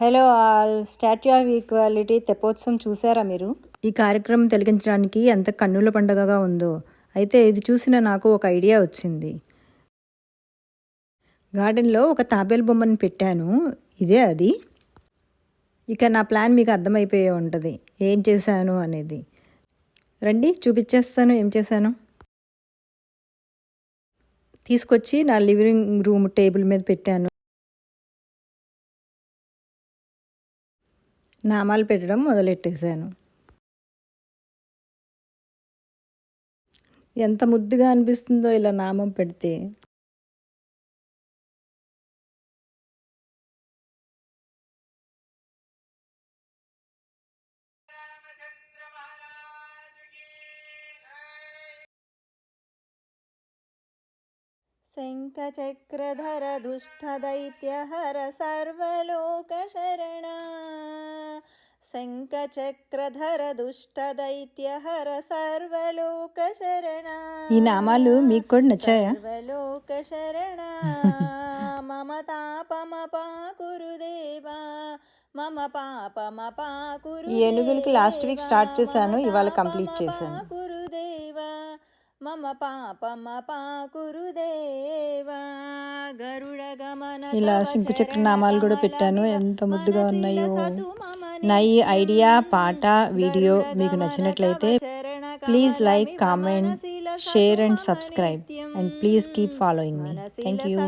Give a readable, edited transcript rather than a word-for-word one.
Hello all, statue of equality తెప్పోత్సవం చూసారా మీరు? ఈ కార్యక్రమం తిలకించడానికి ఎంత కన్నుల పండుగగా ఉందో. అయితే ఇది చూసిన నాకు ఒక ఐడియా వచ్చింది. గార్డెన్లో ఒక తాబేలు బొమ్మను పెట్టాను. ఇదే అది. ఇక నా ప్లాన్ మీకు అర్థమైపోయే ఉంటుంది ఏం చేశాను అనేది. రండి చూపించేస్తాను ఏం చేశాను. తీసుకొచ్చి నా లివింగ్ రూమ్ టేబుల్ మీద పెట్టాను. నామాలు పెట్టడం మొదలెట్టేశాను. ఎంత ముద్దుగా అనిపిస్తుందో ఇలా నామం పెడితే. శంఖచక్రధర దుష్టదైత్యహర సర్వలోకశరణ, శంఖచక్రధర దుష్టదైత్యహర సర్వలోకశరణ. ఈ నామాలు మీకు కూడా నచ్చాయా? సర్వలోకశరణ మమ తాపమపాకురుదేవా మమ పాపమపాకురు. ఈ ఏనుగులకి లాస్ట్ వీక్ స్టార్ట్ చేశాను, ఇవాళ కంప్లీట్ చేశాను. గురుదేవా మమ పాపమపాకురుదేవా గరుడ గమన. ఇలా శంకుచక్ర నామాలు కూడా పెట్టాను, ఎంత ముద్దుగా ఉన్నాయో. నా ఈ ఐడియా, పాట, వీడియో మీకు నచ్చినట్లయితే please like, comment, share and subscribe, and please keep following me. Thank you.